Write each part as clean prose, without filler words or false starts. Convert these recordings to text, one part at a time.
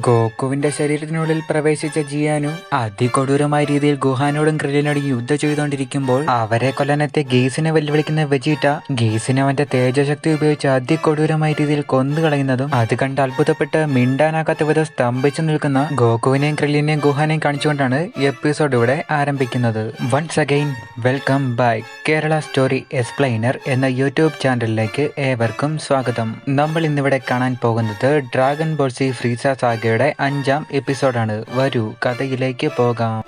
ഗോക്കുവിന്റെ ശരീരത്തിനുള്ളിൽ പ്രവേശിച്ച ജിയാനു അതികൊടൂരമായ രീതിയിൽ ഗുഹാനോടും ക്രില്ലിനോടും യുദ്ധം ചെയ്തുകൊണ്ടിരിക്കുമ്പോൾ അവരെ കൊല്ലാനെത്തിയ ഗെയ്സിനെ വെല്ലുവിളിക്കുന്ന വെജീറ്റ ഗെയ്സിനെ അവന്റെ തേജശക്തി ഉപയോഗിച്ച് അതികൊടൂരമായ രീതിയിൽ കൊന്നുകളയുന്നതും അത് കണ്ട് അത്ഭുതപ്പെട്ട് മിണ്ടാനാകാത്ത വിധം സ്തംഭിച്ചു നിൽക്കുന്ന ഗോക്കുവിനെയും ക്രില്ലിനെയും ഗുഹാനെയും കാണിച്ചുകൊണ്ടാണ് എപ്പിസോഡ് ഇവിടെ ആരംഭിക്കുന്നത്. Once again welcome by Kerala story explainer എന്ന യൂട്യൂബ് ചാനലിലേക്ക് ഏവർക്കും സ്വാഗതം. നമ്മൾ ഇന്നിവിടെ കാണാൻ പോകുന്നത് ഡ്രാഗൺ ബോൾ സി ഫ്രീസ സാഗയുടെ 5ാം എപ്പിസോഡാണ്. വരൂ കഥയിലേക്ക് പോകാം.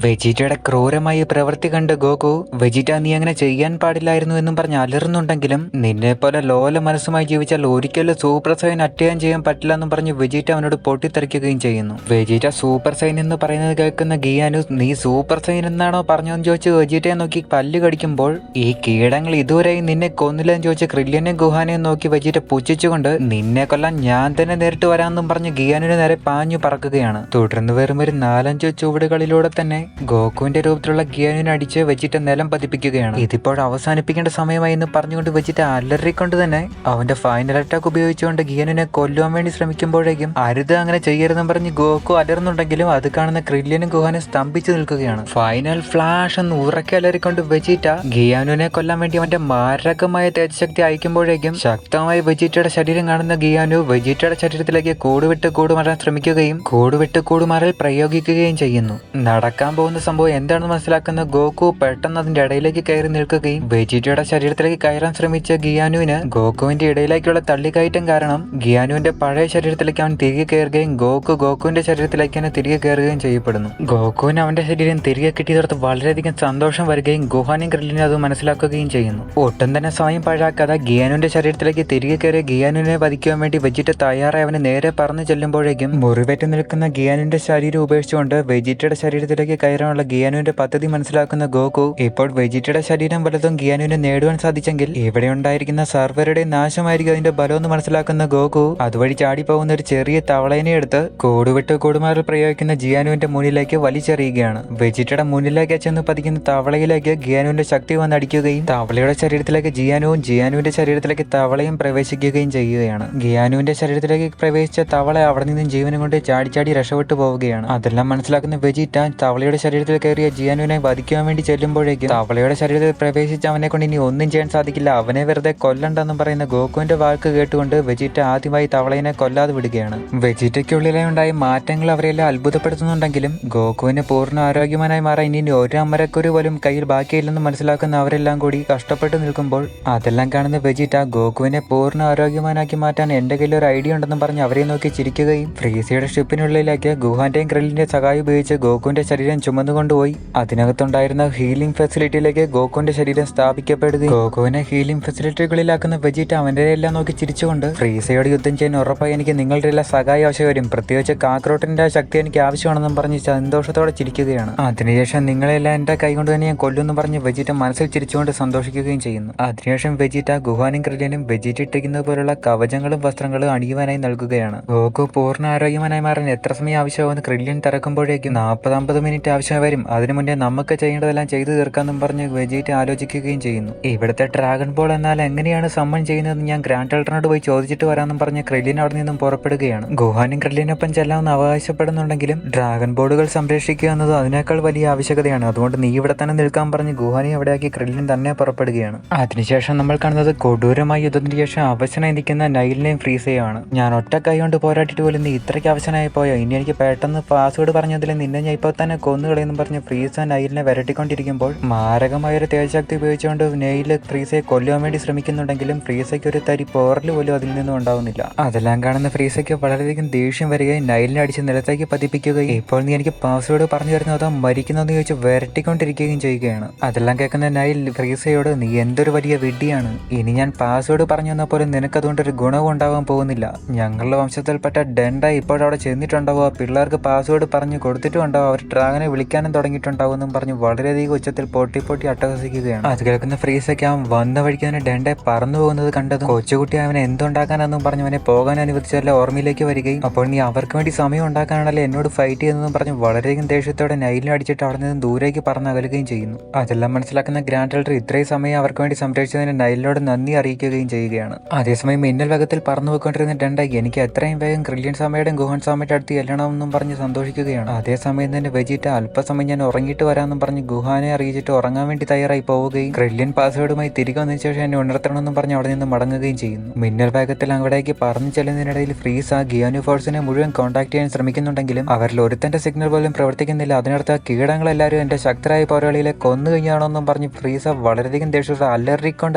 വെജീറ്റയുടെ ക്രൂരമായ പ്രവൃത്തി കണ്ട് ഗോകു വെജീറ്റ നീ അങ്ങനെ ചെയ്യാൻ പാടില്ലായിരുന്നു എന്നും പറഞ്ഞ് അലറുന്നുണ്ടെങ്കിലും നിന്നെ പോലെ ലോല മനസ്സുമായി ജീവിച്ചാൽ ഒരിക്കലും സൂപ്പർ സൈൻ അറ്റയാൻ ചെയ്യാൻ പറ്റില്ല എന്നും പറഞ്ഞ് വെജീറ്റ അവനോട് പൊട്ടിത്തെറിക്കുകയും ചെയ്യുന്നു. വെജീറ്റ സൂപ്പർ സൈൻ എന്ന് പറയുന്നത് കേൾക്കുന്ന ഗിയാനു നീ സൂപ്പർ സൈൻ എന്നാണോ പറഞ്ഞതെന്ന് ചോദിച്ച് വെജീറ്റയെ നോക്കി പല്ല് കടിക്കുമ്പോൾ ഈ കീടങ്ങൾ ഇതുവരെയും നിന്നെ കൊന്നില്ലെന്ന് ചോദിച്ച് ക്രില്ലിനെയും ഗുഹാനെയും നോക്കി വെജീറ്റ പുച്ഛിച്ചുകൊണ്ട് നിന്നെ കൊല്ലാൻ ഞാൻ തന്നെ നേരിട്ട് വരാമെന്നും പറഞ്ഞ് ഗിയാനുവിന് നേരെ പാഞ്ഞു പറക്കുകയാണ്. തുടർന്ന് വെറും ഒരു 4-5 ചുവടുകളിലൂടെ തന്നെ ഗോകുവിന്റെ രൂപത്തിലുള്ള ഗിയാനുവിനെ അടിച്ച് വെജിറ്റ നിലം പതിപ്പിക്കുകയാണ്. ഇതിപ്പോൾ അവസാനിപ്പിക്കേണ്ട സമയമായി എന്ന് പറഞ്ഞുകൊണ്ട് വെജിറ്റ അലറിക്കൊണ്ട് തന്നെ അവന്റെ ഫൈനൽ അറ്റാക്ക് ഉപയോഗിച്ചുകൊണ്ട് ഗിയാനുവിനെ കൊല്ലുവാൻ വേണ്ടി ശ്രമിക്കുമ്പോഴേക്കും അരുത് അങ്ങനെ ചെയ്യരുതെന്ന് പറഞ്ഞ് ഗോകു അലറുന്നുണ്ടെങ്കിലും അത് കാണുന്ന ക്രില്ലിനും ഗുഹാനും സ്തംഭിച്ചു നിൽക്കുകയാണ്. ഫൈനൽ ഫ്ലാഷ് എന്ന് ഉറക്കെ അലറിക്കൊണ്ട് വെജിറ്റ ഗിയാനുവിനെ കൊല്ലാൻ വേണ്ടി അവന്റെ മാരകമായ തേജശക്തി അയക്കുമ്പോഴേക്കും ശക്തമായ വെജിറ്റയുടെ ശരീരം കാണുന്ന ഗിയാനു വെജിറ്റയുടെ ശരീരത്തിലേക്ക് കൂടുവിട്ട് കൂടുമാറാൻ ശ്രമിക്കുകയും കൂടുവിട്ട് കൂടുമാറൽ പ്രയോഗിക്കുകയും ചെയ്യുന്നു. നടക്കാൻ പോകുന്ന സംഭവം എന്താണെന്ന് മനസ്സിലാക്കുന്ന ഗോകു പെട്ടെന്ന് അതിന്റെ ഇടയിലേക്ക് കയറി നിൽക്കുകയും വെജിറ്റയുടെ ശരീരത്തിലേക്ക് കയറാൻ ശ്രമിച്ച ഗിയാനുവിന് ഗോകുവിന്റെ ഇടയിലേക്കുള്ള തള്ളിക്കയറ്റം കാരണം ഗിയാനുവിന്റെ പഴയ ശരീരത്തിലേക്ക് അവൻ തിരികെ കയറുകയും ഗോകുവിന്റെ ശരീരത്തിലേക്ക് തന്നെ തിരികെ കയറുകയും ചെയ്യപ്പെടുന്നു. ഗോകുവിന് അവന്റെ ശരീരം തിരികെ കിട്ടിയതോർത്ത് വളരെയധികം സന്തോഷം വരികയും ഗുഹാനും ക്രില്ലിനും അത് മനസ്സിലാക്കുകയും ചെയ്യുന്നു. ഒട്ടും തന്നെ സമയം പാഴാക്കാതെ ഗിയാനുവിന്റെ ശരീരത്തിലേക്ക് തിരികെ കയറിയ ഗിയാനുവിനെ വധിക്കുവാൻ വേണ്ടി വെജിറ്റ തയ്യാറായി അവന് നേരെ പറന്നു ചെല്ലുമ്പോഴേക്കും മുറിവേറ്റ് നിൽക്കുന്ന ഗിയാനുവിന്റെ ശരീരം ഉപേക്ഷിച്ചുകൊണ്ട് വെജിറ്റയുടെ ശരീരത്തിലേക്ക് കയറാനുള്ള ഗിയാനുവിന്റെ പദ്ധതി മനസ്സിലാക്കുന്ന ഗോകു ഇപ്പോൾ വെജിറ്റയുടെ ശരീരം വലതും ഗിയാനുവിനെ നേടുവാൻ സാധിച്ചെങ്കിൽ ഇവിടെ ഉണ്ടായിരിക്കുന്ന സർവരുടെ നാശമായിരിക്കും അതിന്റെ ബലമെന്ന് മനസ്സിലാക്കുന്ന ഗോകു അതുവഴി ചാടിപ്പോകുന്ന ഒരു ചെറിയ തവളേനെ എടുത്ത് കൂടുവിട്ട് കൂടുമാറിൽ പ്രയോഗിക്കുന്ന ജിയാനുവിന്റെ മുന്നിലേക്ക് വലിച്ചെറിയുകയാണ്. വെജിറ്റയുടെ മുന്നിലേക്ക് ചെന്ന് പതിക്കുന്ന തവളയിലേക്ക് ഗിയാനുവിന്റെ ശക്തി വന്നടിക്കുകയും തവളയുടെ ശരീരത്തിലേക്ക് ജിയാനുവിന്റെ ശരീരത്തിലേക്ക് തവളയും പ്രവേശിക്കുകയും ചെയ്യുകയാണ്. ഗിയാനുവിന്റെ ശരീരത്തിലേക്ക് പ്രവേശിച്ച തവള അവിടെ നിന്നും ജീവനും കൊണ്ട് ചാടി രക്ഷപ്പെട്ടു പോവുകയാണ്. അതെല്ലാം മനസ്സിലാക്കുന്ന വെജിറ്റ തവളയുടെ ശരീരത്തിൽ കയറിയ ജിയാനുവിനെ വധിക്കുവാൻ വേണ്ടി ചെല്ലുമ്പോഴേക്കും തവളയുടെ ശരീരത്തിൽ പ്രവേശിച്ച അവനെ കൊണ്ട് ഇനി ഒന്നും ചെയ്യാൻ സാധിക്കില്ല, അവനെ വെറുതെ കൊല്ലണ്ടെന്നും പറയുന്ന ഗോകുവിന്റെ വാക്ക് കേട്ടുകൊണ്ട് വെജിറ്റ ആദ്യമായി തവളയെ കൊല്ലാതെ വിടുകയാണ്. വെജിറ്റയ്ക്കുള്ളിലെ ഉണ്ടായ മാറ്റങ്ങൾ അവരെല്ലാം അത്ഭുതപ്പെടുത്തുന്നുണ്ടെങ്കിലും ഗോകുവിന് പൂർണ്ണ ആരോഗ്യവാനായി മാറാൻ ഇനി ഒരു അമരക്കുരു പോലും കയ്യിൽ ബാക്കിയില്ലെന്ന് മനസ്സിലാക്കുന്ന അവരെല്ലാം കൂടി കഷ്ടപ്പെട്ട് നിൽക്കുമ്പോൾ അതെല്ലാം കാണുന്ന വെജിറ്റ ഗോകുവിനെ പൂർണ്ണ ആരോഗ്യവാനാക്കി മാറ്റാൻ എന്റെ കയ്യിൽ ഒരു ഐഡിയ ഉണ്ടെന്നും പറഞ്ഞ് അവരെ നോക്കി ചിരിക്കുകയും ഫ്രീസയുടെ ഷിപ്പിനുള്ളിലേക്ക് ഗുഹാന്റെയും ക്രില്ലിന്റെ സഹായം ഉപയോഗിച്ച് ഗോകുവിന്റെ ശരീരം ചുമന്നുകൊണ്ടുപോയി അതിനകത്തുണ്ടായിരുന്ന ഹീലിംഗ് ഫെസിലിറ്റിയിലേക്ക് ഗോകുവിന്റെ ശരീരം സ്ഥാപിക്കപ്പെടുകയും ഗോകുവിനെ ഹീലിംഗ് ഫെസിലിറ്റികളിലാക്കുന്ന വെജിറ്റ അവന്റെ എല്ലാം നോക്കി ചിരിച്ചുകൊണ്ട് ഫ്രീസയോട് യുദ്ധം ചെയ്യാൻ ഉറപ്പായി എനിക്ക് നിങ്ങളുടെ എല്ലാം സഹായം ആവശ്യം വരും, പ്രത്യേകിച്ച് കാക്രോട്ടിന്റെ ശക്തി എനിക്ക് ആവശ്യമാണെന്നും പറഞ്ഞ് സന്തോഷത്തോടെ ചിരിക്കുകയാണ്. അതിനുശേഷം നിങ്ങളെല്ലാം എന്റെ കൈ കൊണ്ട് തന്നെ ഞാൻ കൊല്ലുമെന്ന് പറഞ്ഞ് വെജിറ്റ മനസ്സിൽ ചിരിച്ചുകൊണ്ട് സന്തോഷിക്കുകയും ചെയ്യുന്നു. അതിനുശേഷം വെജിറ്റ ഗുഹാനും ക്രില്ലിനും വെജിറ്റ ഇട്ടിരിക്കുന്നത് പോലുള്ള കവചങ്ങളും വസ്ത്രങ്ങളും അണിയുവാനായി നൽകുകയാണ്. ഗോകു പൂർണ്ണ ആരോഗ്യവാനായി മാറാൻ എത്ര സമയം ആവശ്യമാകുമെന്ന് ക്രില്ലിൻ തിരക്കുമ്പോഴേക്കും 40-50 മിനിറ്റ് ആവശ്യം വരും, അതിനു മുന്നേ നമുക്ക് ചെയ്യേണ്ടതെല്ലാം ചെയ്തു തീർക്കാമെന്നും പറഞ്ഞ് വെജിറ്റ ആലോചിക്കുകയും ചെയ്യുന്നു. ഇവിടുത്തെ ഡ്രാഗൺ ബോൾ എന്നാൽ എങ്ങനെയാണ് സമ്മൺ ചെയ്യുന്നതെന്ന് ഞാൻ ഗ്രാൻഡ് എൽഡറിനോട് പോയി ചോദിച്ചിട്ട് വരാമെന്നും പറഞ്ഞ് ക്രില്ലിൻ അവിടെ നിന്നും പുറപ്പെടുകയാണ്. ഗുഹാനും ക്രില്ലിനൊപ്പം ചെല്ലാമെന്ന് അവകാശപ്പെടുന്നുണ്ടെങ്കിലും ഡ്രാഗൺ ബോർഡുകൾ സംരക്ഷിക്കുക എന്നത് അതിനേക്കാൾ വലിയ ആവശ്യകതയാണ്, അതുകൊണ്ട് നീ ഇവിടെ തന്നെ നിൽക്കാൻ പറഞ്ഞ് ഗുഹാനെ അവിടെയാക്കി ക്രില്ലിൻ തന്നെ പുറപ്പെടുകയാണ്. അതിനുശേഷം നമ്മൾ കാണുന്നത് കൊടൂരമായ യുദ്ധത്തിന് ശേഷം അവശനായി നിൽക്കുന്ന നൈലിനെയും ഫ്രീസയാണ്. ഞാൻ ഒറ്റ കൈ കൊണ്ട് പോരാട്ടിട്ട് പോലും നീ ഇത്രയ്ക്ക് അവശനായി പോയോ, ഇനി എനിക്ക് പെട്ടെന്ന് പാസ്വേഡ് പറഞ്ഞതിൽ നിന്നെ ഞാൻ ഇപ്പോൾ തന്നെ കൊന്നുകളയെന്നും പറഞ്ഞ് ഫ്രീസ നൈലിനെ വരട്ടിക്കൊണ്ടിരിക്കുമ്പോൾ മാരകമായൊരു തേജശക്തി ഉപയോഗിച്ചുകൊണ്ട് നെയിൽ ഫ്രീസയെ കൊല്ലുവാൻ വേണ്ടി ശ്രമിക്കുന്നുണ്ടെങ്കിലും ഫ്രീസയ്ക്ക് ഒരു തരി പോറൽ പോലും അതിൽ നിന്നും ഉണ്ടാവുന്നില്ല. അതെല്ലാം കാണുന്ന ഫ്രീസയ്ക്ക് വളരെയധികം ദേഷ്യം വരികയും നൈലിനെ അടിച്ച് നിലത്തേക്ക് പതിപ്പിക്കുകയും ഇപ്പോൾ നീ എനിക്ക് പാസ്വേഡ് പറഞ്ഞു തരുന്നോ അതോ മരിക്കുന്നതെന്ന് ചോദിച്ച് വരട്ടിക്കൊണ്ടിരിക്കുകയും ചെയ്യുകയാണ്. അതെല്ലാം കേൾക്കുന്ന നൈൽ ഫ്രീസയോട് നീ എന്തൊരു വലിയ വിഡ്ഢിയാണ്, ഇനി ഞാൻ പാസ്വേഡ് പറഞ്ഞു തന്നപ്പോലും നിനക്കതുകൊണ്ടൊരു ഗുണവും ഉണ്ടാവാൻ പോകുന്നില്ല, ഞങ്ങളുടെ വംശത്തിൽപ്പെട്ട ഡെൻഡ ഇപ്പോഴവിടെ ചെന്നിട്ടുണ്ടാവുക, പിള്ളേർക്ക് പാസ്വേഡ് പറഞ്ഞു കൊടുത്തിട്ടുണ്ടാവും, അവർ ഡ്രാഗനെ വിളിക്കാനും തുടങ്ങിയിട്ടുണ്ടാവുമെന്നും പറഞ്ഞ് വളരെയധികം ഉച്ചത്തിൽ പൊട്ടി അട്ടഹസിക്കുകയാണ്. അത് കേൾക്കുന്ന ഫ്രീസൊക്കെ അവൻ വന്ന വഴിക്ക് തന്നെ ഡെൻഡെ പറന്നു പോകുന്നത് കണ്ടതും കൊച്ചുകുട്ടി അവനെ എന്തുണ്ടാക്കാനെന്നും പറഞ്ഞ് അവനെ പോകാൻ അനുവദിച്ചല്ല ഓർമ്മയിലേക്ക് വരികയും അപ്പോൾ നീ അവർക്ക് വേണ്ടി സമയം ഉണ്ടാക്കാനാണല്ലോ എന്നോട് ഫൈറ്റ് ചെയ്തതെന്നും പറഞ്ഞ് വളരെയധികം ദേഷ്യത്തോടെ നൈലിനെ അടിച്ചിട്ട് അവിടെ നിന്ന് ദൂരേക്ക് പറന്നകലുകയും ചെയ്യുന്നു. അതെല്ലാം മനസ്സിലാക്കുന്ന ഗ്രാൻഡ് എൽഡർ ഇത്രയും സമയം അവർക്ക് വേണ്ടി സംരക്ഷിച്ചതിന് നൈലിനോട് നന്ദി അറിയിക്കുകയും ചെയ്യുകയാണ്. അതേസമയം മിന്നൽ വേഗത്തിൽ പറന്നു പോയിക്കൊണ്ടിരുന്ന ഡെൻഡെ എനിക്ക് എത്രയും വേഗം ക്രില്യൻ സമയുടെയും ഗുഹൻ സമയുടെ അടുത്ത് ചെല്ലണമെന്നും പറഞ്ഞ് സന്തോഷിക്കുകയാണ്. അതേസമയം തന്നെ വെജിറ്റ അല്പസമയം ഞാൻ ഉറങ്ങിയിട്ട് വരാമെന്നും പറഞ്ഞ് ഗുഹാനെ അറിയിച്ചിട്ട് ഉറങ്ങാൻ വേണ്ടി തയ്യാറായി പോവുകയും ക്രില്യൻ പാസ്വേഡുമായി തിരികെ വന്നതിന് ശേഷം എന്നെ ഉണർത്തണമെന്നും പറഞ്ഞ് അവിടെ നിന്ന് മടങ്ങുകയും ചെയ്യുന്നു. മിന്നൽ വേഗത്തിൽ അവിടേക്ക് പറന്നു ചെല്ലുന്നതിനിടയിൽ ഫ്രീസ് ആ ഗിയാനു ഫോഴ്സിനെ മുഴുവൻ കോൺടാക്ട് ചെയ്യാൻ ശ്രമിക്കുന്നുണ്ടെങ്കിലും അവരിൽ ഒരുത്തന്റെ സിഗ്നൽ പോലും പ്രവർത്തിക്കുന്നില്ല. അതിനടുത്ത് ആ കീടങ്ങളെല്ലാവരും എന്റെ ശക്തരായ പോരാളികളെ കൊന്നു കഴിഞ്ഞാണോന്നും പറഞ്ഞ് ഫ്രീസ വളരെയധികം ദേഷ്യത്തോടെ അലറിക്കൊണ്ട്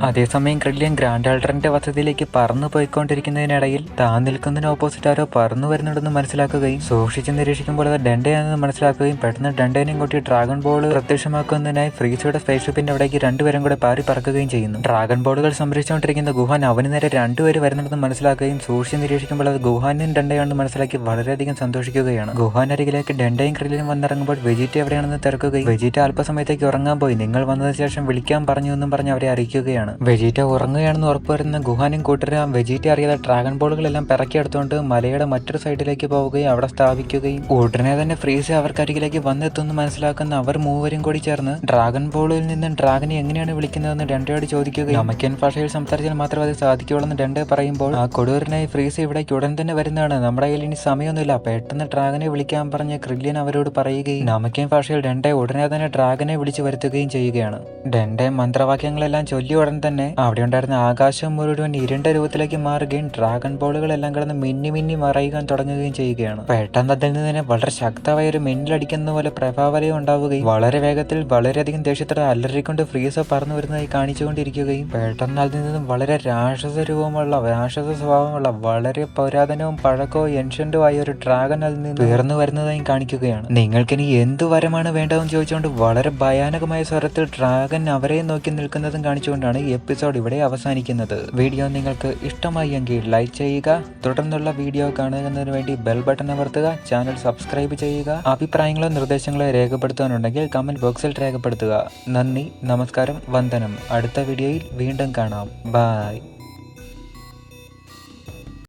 അതേസമയം ക്രില്യൻ ഗ്രാൻഡ് ആൾട്ടറിന്റെ വസതിയിലേക്ക് പറന്നു പോയിക്കൊണ്ടിരിക്കുന്നതിനിടയിൽ താൻ നിൽക്കുന്നതിന് ഓപ്പോസിറ്റ് ആരോ പറന്നു വരുന്നുണ്ടെന്ന് മനസ്സിലാക്കുകയും സൂക്ഷിച്ച് നിരീക്ഷിക്കുമ്പോൾ അത് ഡെൻഡയാണെന്ന് മനസ്സിലാക്കുകയും പെട്ടെന്ന് ഡെൻഡേനെയും കൂട്ടി ഡ്രാഗൺ ബോൾ പ്രത്യക്ഷമാക്കുന്നതിനായി ഫ്രീസയുടെ സ്പേസ്ഷിപ്പിന്റെ അവിടേക്ക് രണ്ടുപേരും കൂടെ പാറി പറക്കുകയും ചെയ്യുന്നു. ഡ്രാഗൺ ബോളുകൾ സംരക്ഷിച്ചുകൊണ്ടിരിക്കുന്ന ഗുഹാൻ അവന് നേരെ രണ്ടുപേര് വരുന്നുണ്ടെന്ന് മനസ്സിലാക്കുകയും സൂക്ഷിച്ച് നിരീക്ഷിക്കുമ്പോൾ അത് ഗുഹാനും ഡെൻഡയാണെന്ന് മനസ്സിലാക്കി വളരെയധികം സന്തോഷിക്കുകയാണ്. ഗുഹാൻ അരികിലേക്ക് ഡെൻഡയും ക്രില്ലിനും വന്നിറങ്ങുമ്പോൾ വെജിറ്റ എവിടെയാണെന്ന് തിരക്കുകയും വെജിറ്റ അല്പസമയത്തേക്ക് ഉറങ്ങാൻ പോയി, നിങ്ങൾ വന്നതിന് ശേഷം വിളിക്കാൻ പറഞ്ഞു എന്നും പറഞ്ഞ് അവരെ അറിയിക്കുകയാണ്. വെജിറ്റ ഉറങ്ങുകയാണെന്ന് ഉറപ്പുവരുന്ന ഗുഹാനും കൂട്ടരും വെജിറ്റ അറിയാതെ ഡ്രാഗൺ ബോളുകളെല്ലാം പിറക്കിയെടുത്തുകൊണ്ട് മലയുടെ മറ്റൊരു സൈഡിലേക്ക് പോവുകയും അവിടെ സ്ഥാപിക്കുകയും ഉടനെ തന്നെ ഫ്രീസ് അവർക്കരികിലേക്ക് വന്നെത്തുമെന്ന് മനസ്സിലാക്കുന്ന അവർ മൂവരും കൂടി ചേർന്ന് ഡ്രാഗൺ ബോളിൽ നിന്നും ഡ്രാഗനെ എങ്ങനെയാണ് വിളിക്കുന്നതെന്ന് ഡെൻഡയോട് ചോദിക്കുകയും നമക്കൻ ഭാഷയിൽ സംസാരിച്ചാൽ മാത്രമേ അത് സാധിക്കുകയുള്ളെന്ന് ഡെൻഡ പറയുമ്പോൾ ആ കൊടൂരനായി ഫ്രീസ് ഇവിടേക്ക് ഉടൻ തന്നെ വരുന്നതാണ്, നമ്മുടെ കയ്യിൽ ഇനി സമയമൊന്നുമില്ല, പെട്ടെന്ന് ഡ്രാഗനെ വിളിക്കാൻ പറഞ്ഞ് ക്രില്യൻ അവരോട് പറയുകയും നമക്കൻ ഭാഷയിൽ ഡെൻഡ ഉടനെ തന്നെ ഡ്രാഗനെ വിളിച്ചു വരുത്തുകയും ചെയ്യുകയാണ്. ഡെൻഡ മന്ത്രവാക്യങ്ങളെല്ലാം ചൊല്ലിയ ഉടൻ തന്നെ അവിടെ ഉണ്ടായിരുന്ന ആകാശം മുഴുവൻ ഇരുണ്ട രൂപത്തിലേക്ക് മാറുകയും ഡ്രാഗൺ ബോളുകളെല്ലാം കിടന്ന് മിന്നി മറയുവാൻ തുടങ്ങുകയും ചെയ്യുകയാണ്. പെട്ടെന്ന് അതിൽ നിന്ന് തന്നെ വളരെ ശക്തമായ ഒരു മിന്നലടിക്കുന്ന പോലെ പ്രഭാവലയം ഉണ്ടാവുകയും വളരെ വേഗത്തിൽ വളരെയധികം ദേഷ്യത്തോടെ അലറിക്കൊണ്ട് ഫ്രീസ പറന്നു വരുന്നതായി കാണിച്ചുകൊണ്ടിരിക്കുകയും പെട്ടെന്ന് അതിൽ നിന്നും വളരെ രാക്ഷസ സ്വഭാവമുള്ള വളരെ പുരാതനവും പഴക്കവും എൻഷ്യന്റുമായ ഒരു ഡ്രാഗൺ അതിൽ നിന്ന് ഉയർന്നു വരുന്നതായി കാണിക്കുകയാണ്. നിങ്ങൾക്കിനി എന്തു വരമാണ് വേണ്ടതെന്ന് ചോദിച്ചുകൊണ്ട് വളരെ ഭയാനകമായ സ്വരത്തിൽ ഡ്രാഗൻ അവരെ നോക്കി നിൽക്കുന്നതും കാണിച്ചുകൊണ്ടാണ് ഈ എപ്പിസോഡ് ഇവിടെ അവസാനിക്കുന്നത്. വീഡിയോ നിങ്ങൾക്ക് ഇഷ്ടമായി എങ്കിൽ ലൈക്ക് ചെയ്യുക, തുടർന്നുള്ള വീഡിയോ കാണുന്നതിന് വേണ്ടി ബെൽ ബട്ടൺ അമർത്തുക, ചാനൽ സബ്സ്ക്രൈബ് ചെയ്യുക, അഭിപ്രായങ്ങളോ നിർദ്ദേശങ്ങളോ രേഖപ്പെടുത്താനുണ്ടെങ്കിൽ കമന്റ് ബോക്സിൽ രേഖപ്പെടുത്തുക. നന്ദി, നമസ്കാരം, വന്ദനം. അടുത്ത വീഡിയോയിൽ വീണ്ടും കാണാം. ബൈ.